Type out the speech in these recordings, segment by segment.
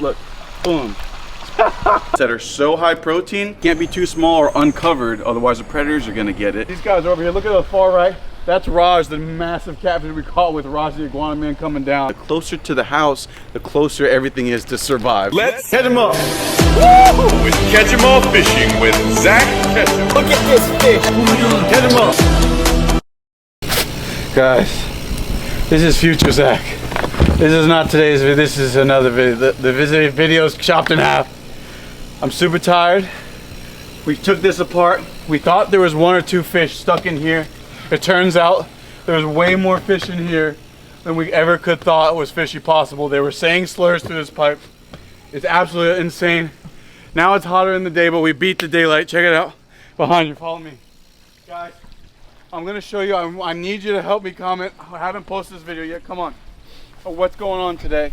Look, boom. That are so high protein, can't be too small or uncovered, otherwise the predators are gonna get it. These guys are over here, look at the far right. That's Raj, the massive catfish we caught with Raj the iguana man coming down. The closer to the house, the closer everything is to survive. Let's catch them up. Woo! With Catch 'em All Fishing with Zak Catchem. Look at this fish. Oh my God. Catch them up. Guys, this is future Zak. This is not today's video, this is another video. The video's chopped in half. I'm super tired. We took this apart. We thought there was 1 or 2 fish stuck in here. It turns out there's way more fish in here than we ever could thought was fishy possible. They were saying slurs through this pipe. It's absolutely insane. Now it's hotter in the day, but we beat the daylight. Check it out. Behind you, follow me. Guys, I'm gonna show you, I need you to help me comment. I haven't posted this video yet, come on. What's going on today.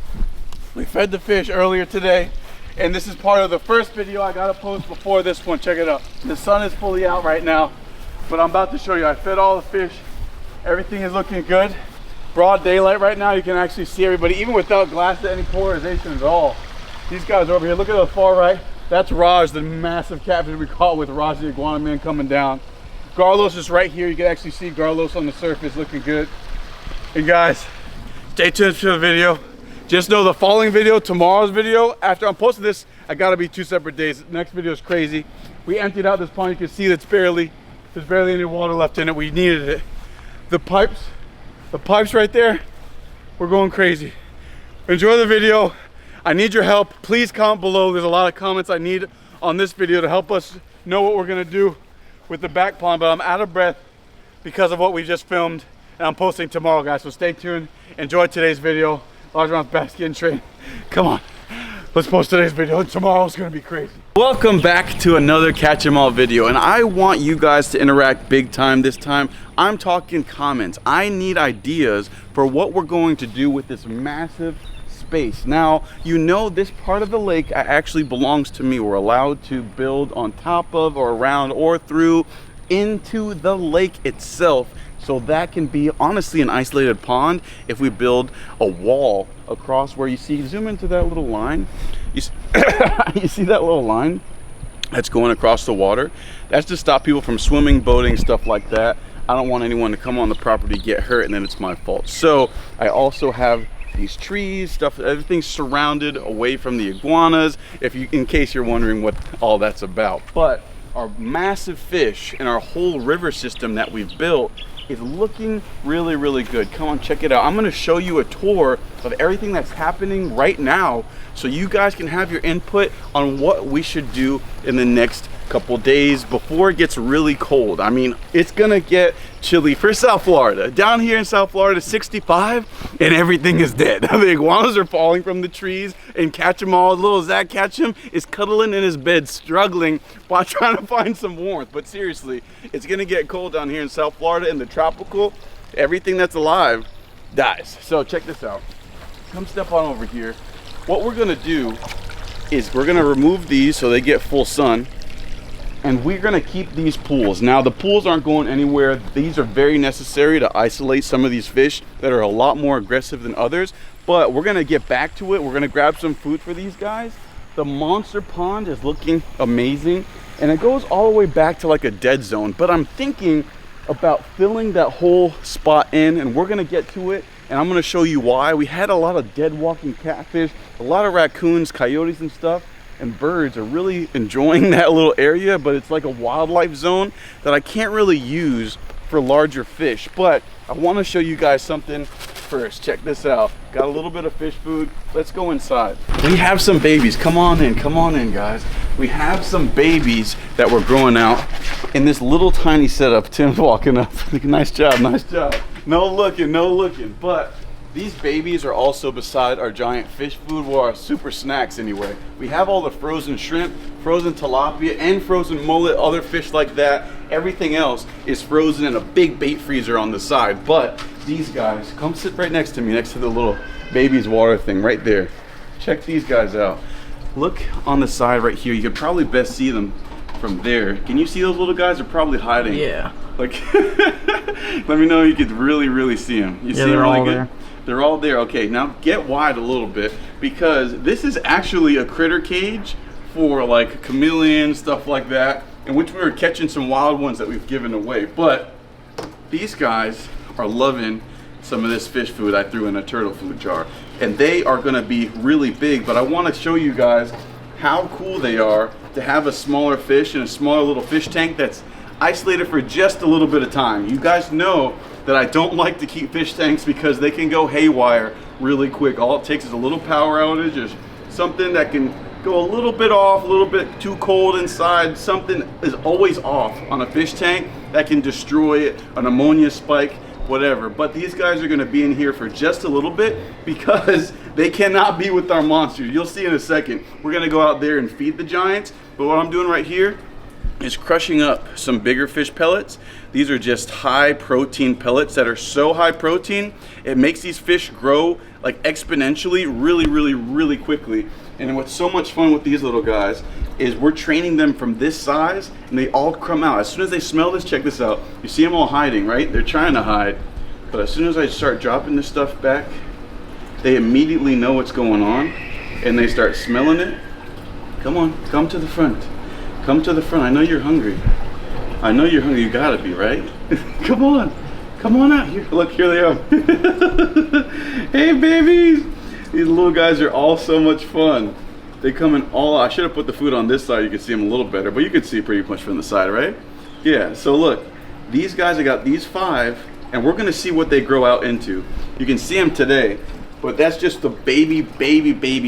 We fed the fish earlier today, and this is part of the first video I gotta post before this one. Check it out. The sun is fully out right now, but I'm about to show you. I fed all the fish. Everything is looking good. Broad daylight right now. You can actually see everybody, even without glass to any polarization at all. These guys are over here. Look at the far right. That's Raj, the massive catfish we caught with Raj the iguana man coming down. Garlos is right here. You can actually see Garlos on the surface looking good. And guys, stay tuned for the video. Just know the following video, tomorrow's video, after I'm posting this, I gotta be 2 separate days. The next video is crazy. We emptied out this pond. You can see there's barely any water left in it. We needed it. The pipes right there, we're going crazy. Enjoy the video. I need your help. Please comment below. There's a lot of comments I need on this video to help us know what we're gonna do with the back pond, but I'm out of breath because of what we just filmed, and I'm posting tomorrow, guys, so stay tuned. Enjoy today's video. Largemouth bass getting trained. Come on, let's post today's video. Tomorrow's gonna be crazy. Welcome back to another Catch 'em All video, and I want you guys to interact big time this time. I'm talking comments. I need ideas for what we're going to do with this massive space. Now, you know this part of the lake actually belongs to me. We're allowed to build on top of or around or through into the lake itself. So that can be honestly an isolated pond if we build a wall across where you see, zoom into that little line. You see that little line that's going across the water? That's to stop people from swimming, boating, stuff like that. I don't want anyone to come on the property, get hurt, and then it's my fault. So I also have these trees, stuff, everything's surrounded away from the iguanas, in case you're wondering what all that's about. But our massive fish and our whole river system that we've built is looking really, really good. Come on, check it out. I'm gonna show you a tour of everything that's happening right now so you guys can have your input on what we should do in the next couple days before it gets really cold. I mean, it's gonna get chilly for South Florida. Down here in South Florida, 65 and everything is dead. The iguanas are falling from the trees, and Catch 'em All, little Zak Catchem is cuddling in his bed, struggling while trying to find some warmth. But seriously, it's gonna get cold down here in South Florida. In the tropical, everything that's alive dies. So check this out. Come step on over here. What we're gonna do is we're gonna remove these so they get full sun, and we're gonna keep these pools. Now the pools aren't going anywhere. These are very necessary to isolate some of these fish that are a lot more aggressive than others, but we're gonna get back to it. We're gonna grab some food for these guys. The monster pond is looking amazing, and it goes all the way back to like a dead zone, but I'm thinking about filling that whole spot in, and we're gonna get to it, and I'm gonna show you why. We had a lot of dead walking catfish, a lot of raccoons, coyotes and stuff, and birds are really enjoying that little area, but it's like a wildlife zone that I can't really use for larger fish. But I want to show you guys something first. Check this out. Got a little bit of fish food. Let's go inside. We have some babies. Come on in guys. We have some babies that were growing out in this little tiny setup. Tim's walking up. Nice job, nice job. No looking, but these babies are also beside our giant fish food, well, our super snacks anyway. We have all the frozen shrimp, frozen tilapia, and frozen mullet, other fish like that. Everything else is frozen in a big bait freezer on the side. But these guys, come sit right next to me, next to the little baby's water thing right there. Check these guys out. Look on the side right here. You could probably best see them from there. Can you see those little guys? They're probably hiding. Yeah. Like, let me know if you could really see them. You see them really good? They're all there. Okay, now get wide a little bit, because this is actually a critter cage for like chameleons, stuff like that, in which we were catching some wild ones that we've given away. But these guys are loving some of this fish food I threw in a turtle food jar, and they are going to be really big. But I want to show you guys how cool they are to have a smaller fish in a smaller little fish tank that's isolated for just a little bit of time. You guys know that I don't like to keep fish tanks because they can go haywire really quick. All it takes is a little power outage or something that can go a little bit off, a little bit too cold inside. Something is always off on a fish tank that can destroy it, an ammonia spike, whatever. But these guys are going to be in here for just a little bit because they cannot be with our monsters. You'll see in a second. We're going to go out there and feed the giants. But what I'm doing right here is crushing up some bigger fish pellets. These are just high protein pellets that are so high protein, it makes these fish grow like exponentially really quickly. And what's so much fun with these little guys is we're training them from this size, and they all come out. As soon as they smell this, check this out. You see them all hiding, right? They're trying to hide. But as soon as I start dropping this stuff back, they immediately know what's going on, and they start smelling it. Come on, come to the front. Come to the front. I know you're hungry. I know you're hungry. You gotta be, right? Come on. Come on out here. Look, here they are. Hey, babies. These little guys are all so much fun. They come in all, I should have put the food on this side, you could see them a little better, but you could see pretty much from the side, right? Yeah, so look, these guys, I got these 5, and we're gonna see what they grow out into. You can see them today, but that's just the baby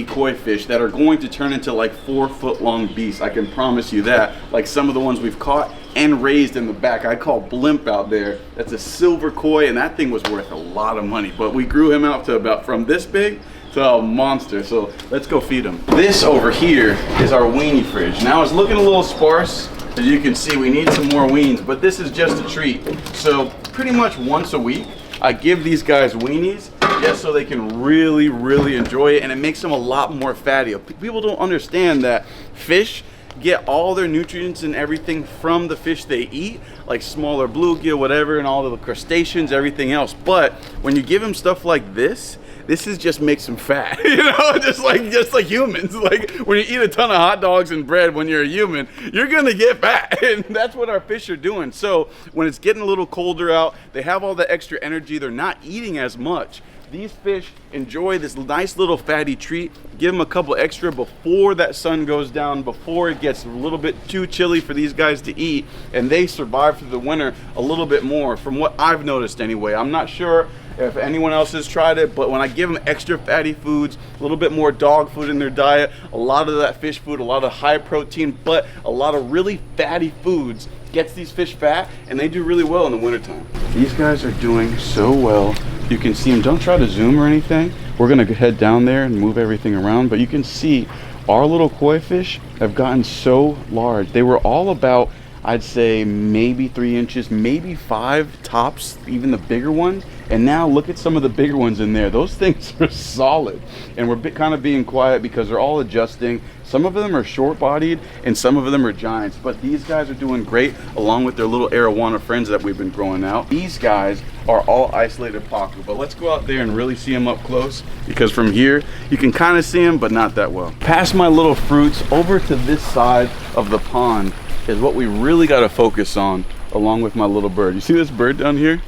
koi fish that are going to turn into like 4-foot long beasts. I can promise you that. Like some of the ones we've caught and raised in the back. I call Blimp out there. That's a silver koi, and that thing was worth a lot of money. But we grew him out to about from this big to a monster. So let's go feed him. This over here is our weenie fridge. Now it's looking a little sparse. As you can see, we need some more weens, but this is just a treat. So pretty much once a week, I give these guys weenies just so they can really enjoy it, and it makes them a lot more fatty. People don't understand that fish get all their nutrients and everything from the fish they eat, like smaller bluegill, whatever, and all the crustaceans, everything else. But when you give them stuff like this is just makes them fat, you know, just like humans. Like when you eat a ton of hot dogs and bread when you're a human, you're gonna get fat, and that's what our fish are doing. So when it's getting a little colder out, they have all the extra energy, they're not eating as much. These fish enjoy this nice little fatty treat. Give them a couple extra before that sun goes down, before it gets a little bit too chilly for these guys to eat, and they survive through the winter a little bit more, from what I've noticed anyway. I'm not sure if anyone else has tried it, but when I give them extra fatty foods, a little bit more dog food in their diet, a lot of that fish food, a lot of high protein, but a lot of really fatty foods gets these fish fat, and they do really well in the wintertime. These guys are doing so well. You can see them. Don't try to zoom or anything. We're gonna head down there and move everything around, but you can see our little koi fish have gotten so large. They were all about, I'd say maybe 3 inches, maybe 5 tops, even the bigger ones. And now look at some of the bigger ones in there. Those things are solid. And we're kind of being quiet because they're all adjusting. Some of them are short-bodied and some of them are giants. But these guys are doing great, along with their little arowana friends that we've been growing out. These guys are all isolated pacu. But let's go out there and really see them up close, because from here you can kind of see them, but not that well. Past my little fruits, over to this side of the pond is what we really got to focus on, along with my little bird. You see this bird down here?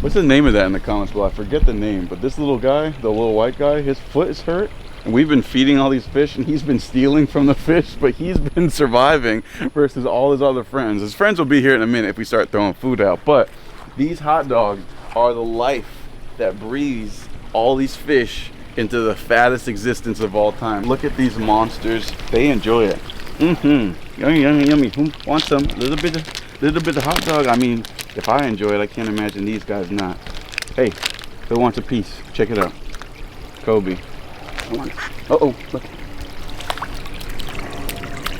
What's the name of that in the comments below? I forget the name, but this little guy, the little white guy, his foot is hurt, and we've been feeding all these fish, and he's been stealing from the fish, but he's been surviving versus all his other friends. His friends will be here in a minute if we start throwing food out, but these hot dogs are the life that breathes all these fish into the fattest existence of all time. Look at these monsters. They enjoy it. Yummy. Who wants some? Little bit of hot dog. I mean, if I enjoy it, I can't imagine these guys not. Hey, who wants a piece? Check it out. Kobe. Uh-oh, look.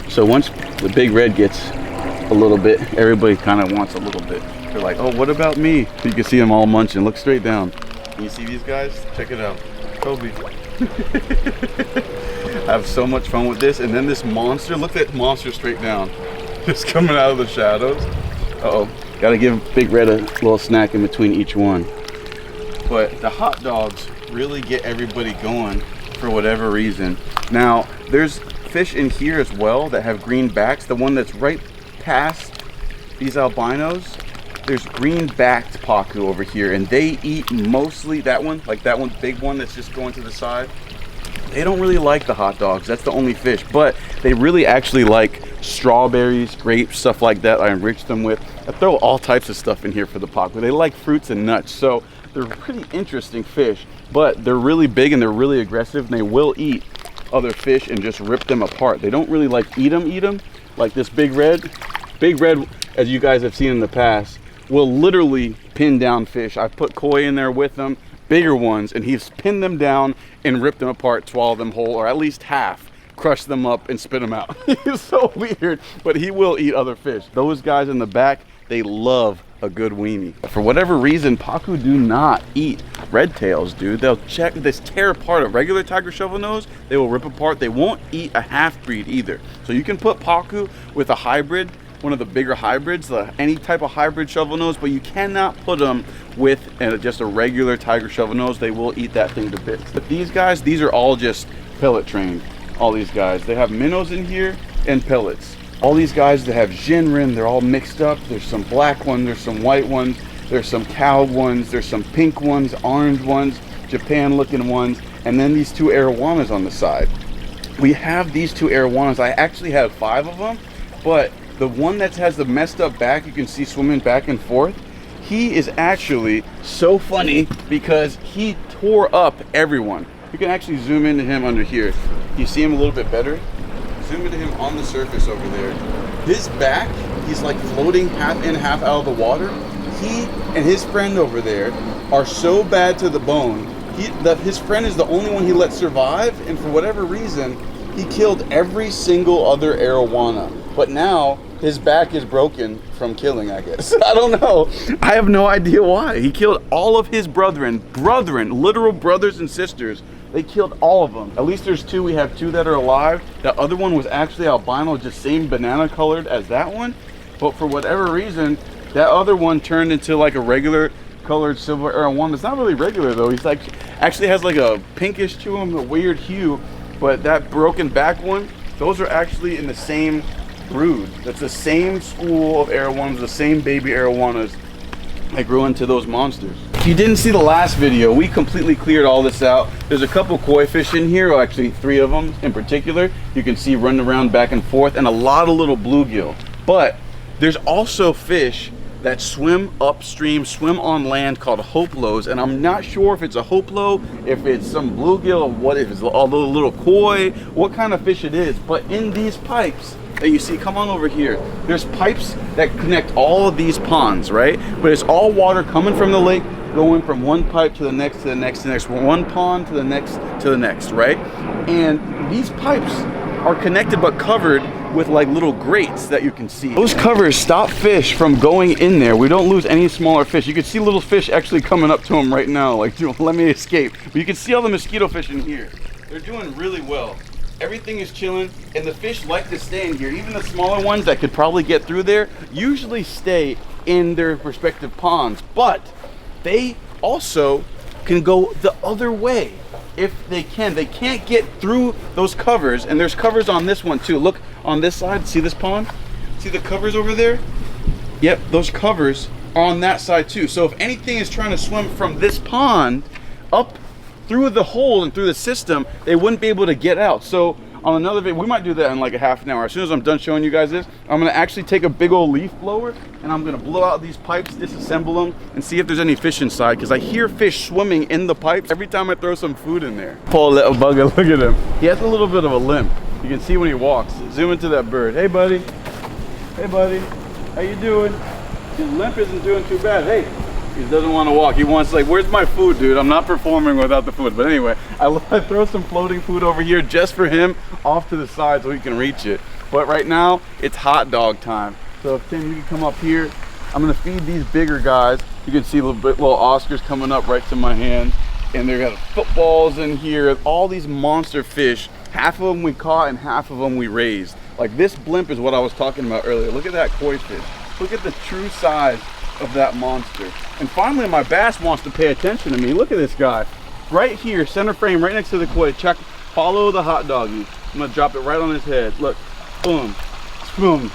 So once the big red gets a little bit, everybody kind of wants a little bit. They're like, oh, what about me? You can see them all munching. Look straight down. Can you see these guys? Check it out. Kobe. I have so much fun with this. And then this monster, look at that monster straight down. Just coming out of the shadows. Uh-oh. Gotta give Big Red a little snack in between each one. But the hot dogs really get everybody going for whatever reason. Now, there's fish in here as well that have green backs. The one that's right past these albinos, there's green backed pacu over here, and they eat mostly that one, like that one big one that's just going to the side. They don't really like the hot dogs. That's the only fish, but they really actually like strawberries, grapes, stuff like that. I enrich them with. I throw all types of stuff in here for the pacu. They like fruits and nuts, so they're pretty interesting fish, but they're really big and they're really aggressive, and they will eat other fish and just rip them apart. They don't really like eat them, like this big red. Big red, as you guys have seen in the past, will literally pin down fish. I've put koi in there with them, bigger ones, and he's pinned them down and ripped them apart, swallow them whole, or at least half, crush them up and spit them out. He's so weird, but he will eat other fish. Those guys in the back, they love a good weenie. For whatever reason, pacu do not eat red tails, dude. They'll tear apart a regular tiger shovel nose. They will rip apart. They won't eat a half breed either. So you can put pacu with a hybrid, one of the bigger hybrids, any type of hybrid shovel nose, but you cannot put them with just a regular tiger shovel nose. They will eat that thing to bits. But these guys, these are all just pellet trained. All these guys, they have minnows in here and pellets. All these guys that have Jinrin, they're all mixed up. There's some black ones, there's some white ones, there's some cow ones, there's some pink ones, orange ones, Japan looking ones, and then these two arowanas on the side. We have these two arowanas. I actually have 5 of them, but the one that has the messed up back, you can see swimming back and forth, he is actually so funny because he tore up everyone. You can actually zoom into him under here. You see him a little bit better? Zoom into him on the surface over there. His back, he's like floating half in, half out of the water. He and his friend over there are so bad to the bone. His friend is the only one he let survive, and for whatever reason, he killed every single other arowana. But now his back is broken from killing, I guess. I don't know. I have no idea why. He killed all of his brethren, literal brothers and sisters. They killed all of them. At least there's 2. We have 2 that are alive. The other one was actually albino, just same banana colored as that one. But for whatever reason, that other one turned into like a regular colored silver arowana. It's not really regular though. He's like, actually has like a pinkish to him, a weird hue. But that broken back one, those are actually in the same brood. That's the same school of arowanas, the same baby arowanas that grew into those monsters. If you didn't see the last video, we completely cleared all this out. There's a couple koi fish in here, or actually 3 of them in particular. You can see running around back and forth, and a lot of little bluegill. But there's also fish that swim upstream, swim on land, called hoplos, and I'm not sure if it's a hoplo, if it's some bluegill, what if it's all the little koi, what kind of fish it is. But in these pipes that you see, come on over here, there's pipes that connect all of these ponds, right? But it's all water coming from the lake, going from one pipe to the next, to the next, to the next, one pond to the next, right? And these pipes are connected but covered with like little grates that you can see. Those covers stop fish from going in there. We don't lose any smaller fish. You can see little fish actually coming up to them right now, like, let me escape. But you can see all the mosquito fish in here. They're doing really well. Everything is chilling, and the fish like to stay in here. Even the smaller ones that could probably get through there usually stay in their respective ponds, but they also can go the other way if they can. They can't get through those covers, and there's covers on this one too. Look on this side, see this pond? See the covers over there? Yep, those covers are on that side too. So if anything is trying to swim from this pond up through the hole and through the system, they wouldn't be able to get out. So on another video, we might do that in like a half an hour. As soon as I'm done showing you guys this, I'm gonna actually take a big old leaf blower and I'm gonna blow out these pipes, disassemble them, and see if there's any fish inside, because I hear fish swimming in the pipes every time I throw some food in there. Poor little bugger, look at him. He has a little bit of a limp. You can see when he walks. Zoom into that bird. Hey buddy. Hey buddy. How you doing? His limp isn't doing too bad. Hey. He doesn't want to walk. He wants, like, where's my food, dude? I'm not performing without the food. But anyway, I throw some floating food over here just for him off to the side so he can reach it. But right now, it's hot dog time. So if Tim, you can come up here, I'm going to feed these bigger guys. You can see little Oscars coming up right to my hand. And they got footballs in here. All these monster fish. Half of them we caught and half of them we raised. Like this blimp is what I was talking about earlier. Look at that koi fish. Look at the true size of that monster. And finally my bass wants to pay attention to me. Look at this guy. right here, center frame, right next to the koi. Check, follow the hot doggy. I'm gonna drop it right on his head. Look, boom, boom.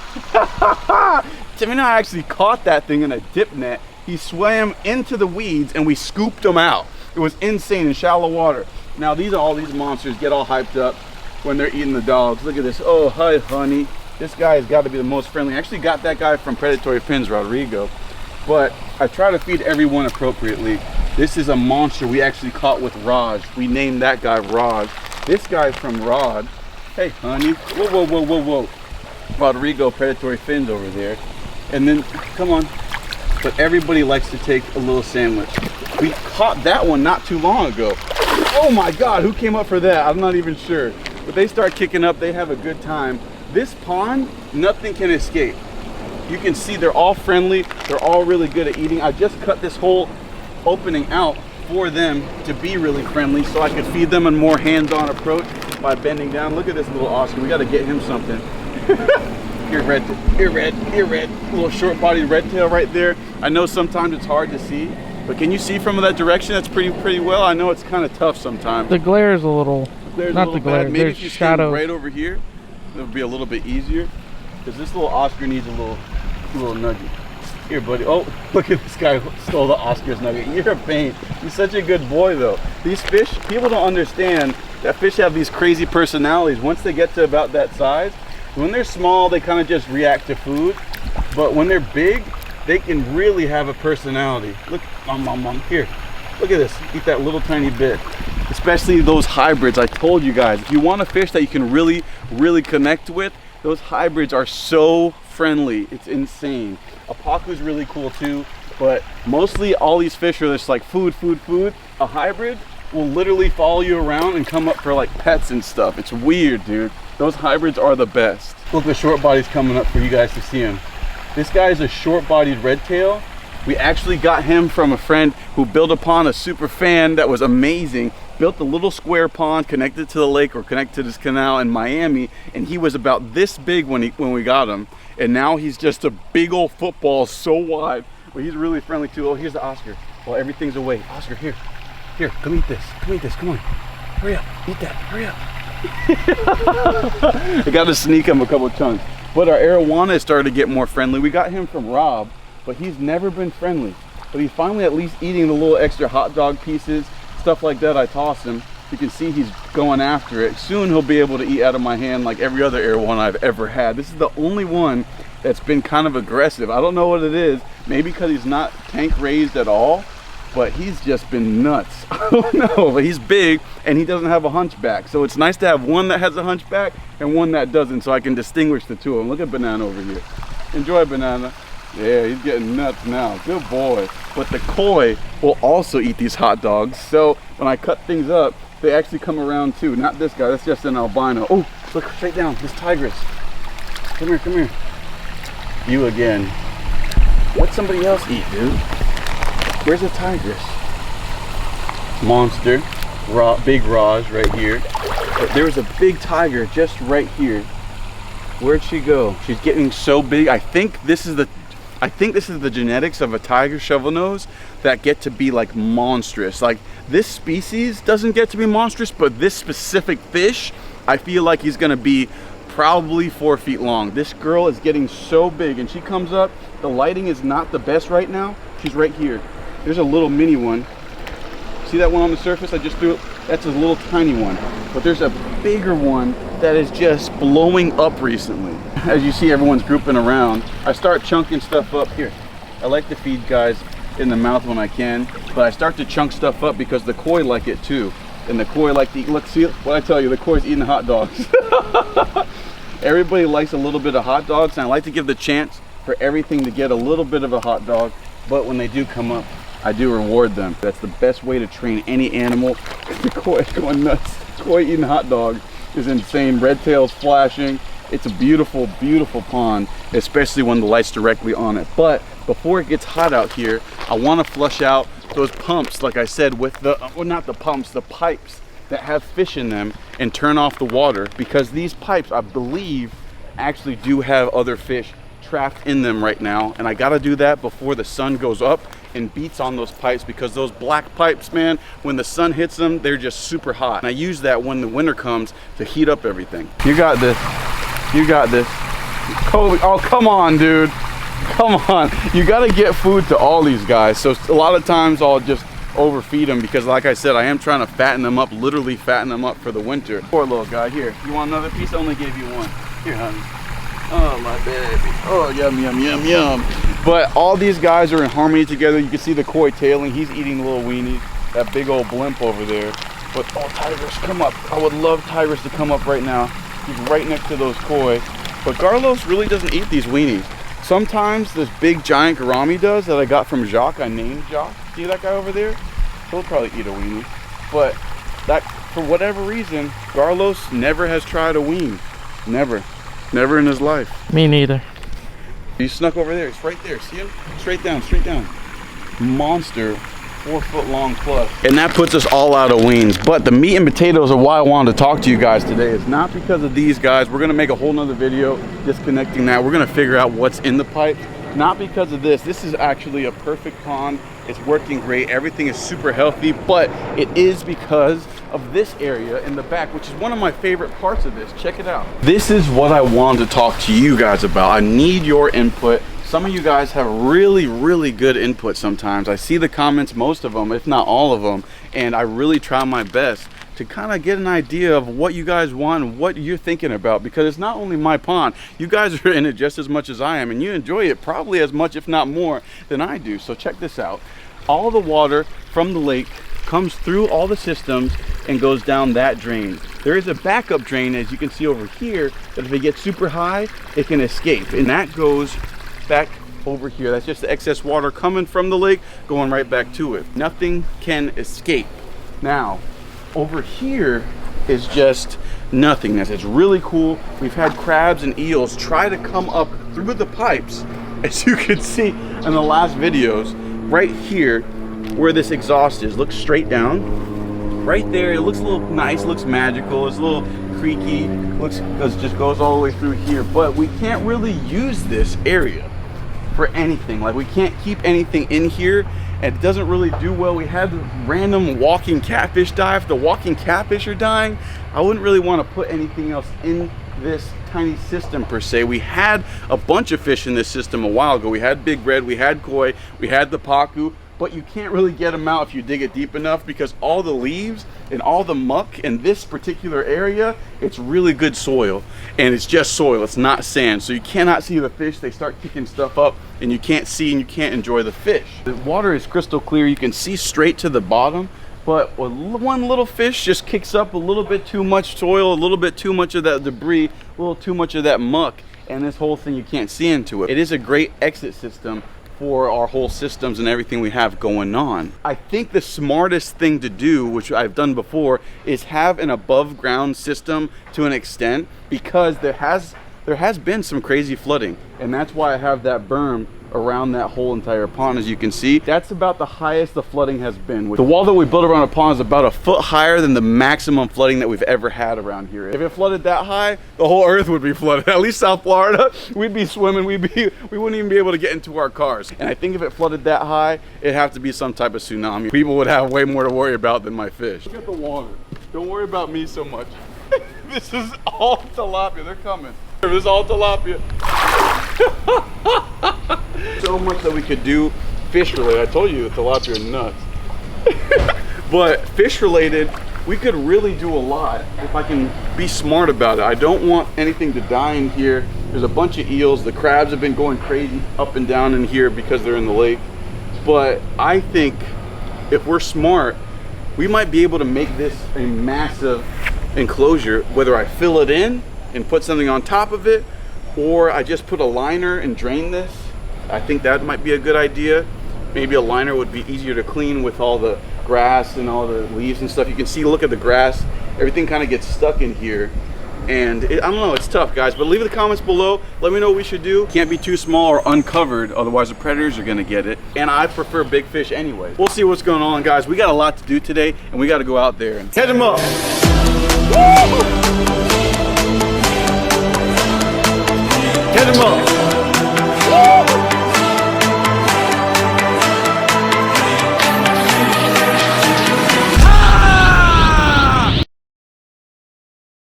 Timmy and I actually caught that thing in a dip net. He swam into the weeds and we scooped him out. It was insane in shallow water. Now all these monsters get all hyped up when they're eating the dogs. Look at this. Oh, hi, honey. This guy has got to be the most friendly. I actually got that guy from Predatory Fins, Rodrigo. But I try to feed everyone appropriately. This is a monster we actually caught with Raj. We named that guy Raj. This guy's from Rod. Hey, honey. Whoa, whoa, whoa, whoa, whoa. Rodrigo, Predatory Fins over there. And then, come on. But everybody likes to take a little sandwich. We caught that one not too long ago. Oh my God, who came up for that? I'm not even sure. But they start kicking up, they have a good time. This pond, nothing can escape. You can see they're all friendly. They're all really good at eating. I just cut this whole opening out for them to be really friendly so I could feed them a more hands-on approach by bending down. Look at this little Oscar. We gotta get him something. Here, red, little short-bodied red tail right there. I know sometimes it's hard to see, but can you see from that direction? That's pretty well. I know it's kind of tough sometimes. The glare is a little, not the glare, maybe there's if you shadow. stand right over here, it would be a little bit easier. Because this little Oscar needs a little nugget. Here, buddy. Oh, look at this guy stole the Oscar's nugget. You're a pain. He's such a good boy, though. These fish, people don't understand that fish have these crazy personalities. Once they get to about that size, when they're small, they kind of just react to food. But when they're big, they can really have a personality. Look, mom, here. Look at this. Eat that little tiny bit. Especially those hybrids. I told you guys, if you want a fish that you can really connect with, those hybrids are so friendly. It's insane. Apaku's really cool too, but mostly all these fish are just like food. A hybrid will literally follow you around and come up for like pets and stuff. It's weird, dude. Those hybrids are the best. Look, the short body's coming up for you guys to see him. This guy is a short-bodied red tail. We actually got him from a friend who built a pond, a super fan that was amazing. Built a little square pond connected to the lake or connected to this canal in Miami, and he was about this big when we got him. And now he's just a big old football, so wide. But he's really friendly too. Oh, here's the Oscar. Well, everything's away. Oscar, here, come eat this, come on. Hurry up, eat that, hurry up. I got to sneak him a couple of chunks. But our arowana started to get more friendly. We got him from Rob, but he's never been friendly. But he's finally at least eating the little extra hot dog pieces, stuff like that I toss him. You can see he's going after it. Soon he'll be able to eat out of my hand like every other arowana I've ever had. This is the only one that's been kind of aggressive. I don't know what it is. Maybe because he's not tank raised at all, but he's just been nuts. I don't know, but he's big and he doesn't have a hunchback. So it's nice to have one that has a hunchback and one that doesn't, so I can distinguish the two of them. Look at Banana over here. Enjoy, Banana. Yeah, he's getting nuts now. Good boy. But the koi will also eat these hot dogs. So when I cut things up, they actually come around too. Not this guy, that's just an albino. Oh, look straight down, this tigress. Come here. You again. Let somebody else eat, dude. Where's the tigress? Monster. Big Raj right here. But there's a big tiger just right here. Where'd she go? She's getting so big. I think this is the genetics of a tiger shovel nose that get to be like monstrous. Like this species doesn't get to be monstrous, but this specific fish, I feel like he's gonna be probably 4 feet long. This girl is getting so big and she comes up. The lighting is not the best right now. She's right here. There's a little mini one. See that one on the surface? I just threw it. That's a little tiny one. But there's a bigger one that is just blowing up recently. As you see, everyone's grouping around. I start chunking stuff up here. I like to feed guys in the mouth when I can, but I start to chunk stuff up because the koi like it too. And the koi like to eat. Look, see what I tell you, the koi's eating hot dogs. Everybody likes a little bit of hot dogs, and I like to give the chance for everything to get a little bit of a hot dog, but when they do come up, I do reward them. That's the best way to train any animal. The koi is going nuts. Koi eating hot dog is insane. Red tails flashing. It's a beautiful, beautiful pond, especially when the light's directly on it. But before it gets hot out here, I want to flush out those pumps, like I said, with the, well, not the pumps, the pipes that have fish in them, and turn off the water, because these pipes, I believe, actually do have other fish trapped in them right now, and I gotta do that before the sun goes up and beats on those pipes, because those black pipes, man, when the sun hits them, they're just super hot. And I use that when the winter comes to heat up everything. You got this. You got this. Kobe, oh, come on, dude. Come on. You got to get food to all these guys. So a lot of times I'll just overfeed them, because like I said, I am trying to fatten them up, literally fatten them up for the winter. Poor little guy. Here, you want another piece? I only gave you one. Here, honey. Oh, my baby. Oh, yum, yum, yum, yum. But all these guys are in harmony together. You can see the koi tailing. He's eating the little weenies. That big old blimp over there. But oh, Tigris, come up. I would love Tigris to come up right now. He's right next to those koi. But Carlos really doesn't eat these weenies. Sometimes this big giant gourami does, that I got from Jacques. I named Jacques. See that guy over there? He'll probably eat a weenie. But that, for whatever reason, Carlos never has tried a wean. Never. Never in his life. Me neither. He snuck over there. It's right there. See him? Straight down, straight down. Monster, 4 foot long plus. And that puts us all out of weens. But the meat and potatoes are why I wanted to talk to you guys today. It's not because of these guys. We're gonna make a whole nother video disconnecting that. We're gonna figure out what's in the pipe. Not because of this. This is actually a perfect pond. It's working great. Everything is super healthy, but it is because of this area in the back, which is one of my favorite parts of this. Check it out. This is what I wanted to talk to you guys about. I need your input. Some of you guys have really, really good input sometimes. I see the comments, most of them, if not all of them, and I really try my best to kind of get an idea of what you guys want and what you're thinking about, because it's not only my pond. You guys are in it just as much as I am, and you enjoy it probably as much, if not more, than I do. So check this out. All the water from the lake comes through all the systems and goes down that drain. There is a backup drain, as you can see over here, that if it gets super high, it can escape, and that goes back over here. That's just the excess water coming from the lake going right back to it. Nothing can escape. Now over here is just nothingness. It's really cool. We've had crabs and eels try to come up through the pipes, as you can see in the last videos. Right here where this exhaust is, look straight down right there. It looks a little nice, looks magical, it's a little creaky, looks, because it just goes all the way through here. But we can't really use this area for anything. Like, we can't keep anything in here, and it doesn't really do well. We had the random walking catfish die. If the walking catfish are dying, I wouldn't really want to put anything else in this tiny system per se. We had a bunch of fish in this system a while ago. We had big red, we had koi, we had the pacu, but you can't really get them out if you dig it deep enough, because all the leaves and all the muck in this particular area, it's really good soil, and it's just soil, it's not sand. So you cannot see the fish. They start kicking stuff up and you can't see and you can't enjoy the fish. The water is crystal clear. You can see straight to the bottom, but one little fish just kicks up a little bit too much soil, a little bit too much of that debris, a little too much of that muck, and this whole thing, you can't see into it. It is a great exit system for our whole systems and everything we have going on. I think the smartest thing to do, which I've done before, is have an above ground system to an extent, because there has been some crazy flooding, and that's why I have that berm around that whole entire pond. As you can see, that's about the highest the flooding has been. The wall that we built around a pond is about a foot higher than the maximum flooding that we've ever had around here. If it flooded that high, the whole earth would be flooded. At least South Florida, we'd be swimming, we wouldn't even be able to get into our cars. And I think if it flooded that high, it'd have to be some type of tsunami. People would have way more to worry about than my fish. Look at the water. Don't worry about me so much. This is all tilapia. They're coming. This is all tilapia. So much that we could do fish related. I told you the tilapia are nuts. But fish related, we could really do a lot if I can be smart about it. I don't want anything to die in here. There's a bunch of eels. The crabs have been going crazy up and down in here because they're in the lake. But I think if we're smart, we might be able to make this a massive enclosure, whether I fill it in and put something on top of it, or I just put a liner and drain this. I think that might be a good idea. Maybe a liner would be easier to clean with all the grass and all the leaves and stuff. You can see, look at the grass, everything kind of gets stuck in here. And I don't know, it's tough, guys, but leave the comments below. Let me know what we should do. Can't be too small or uncovered, otherwise the predators are gonna get it. And I prefer big fish anyway. We'll see what's going on, guys. We got a lot to do today, and we gotta go out there and catch them up. Woo!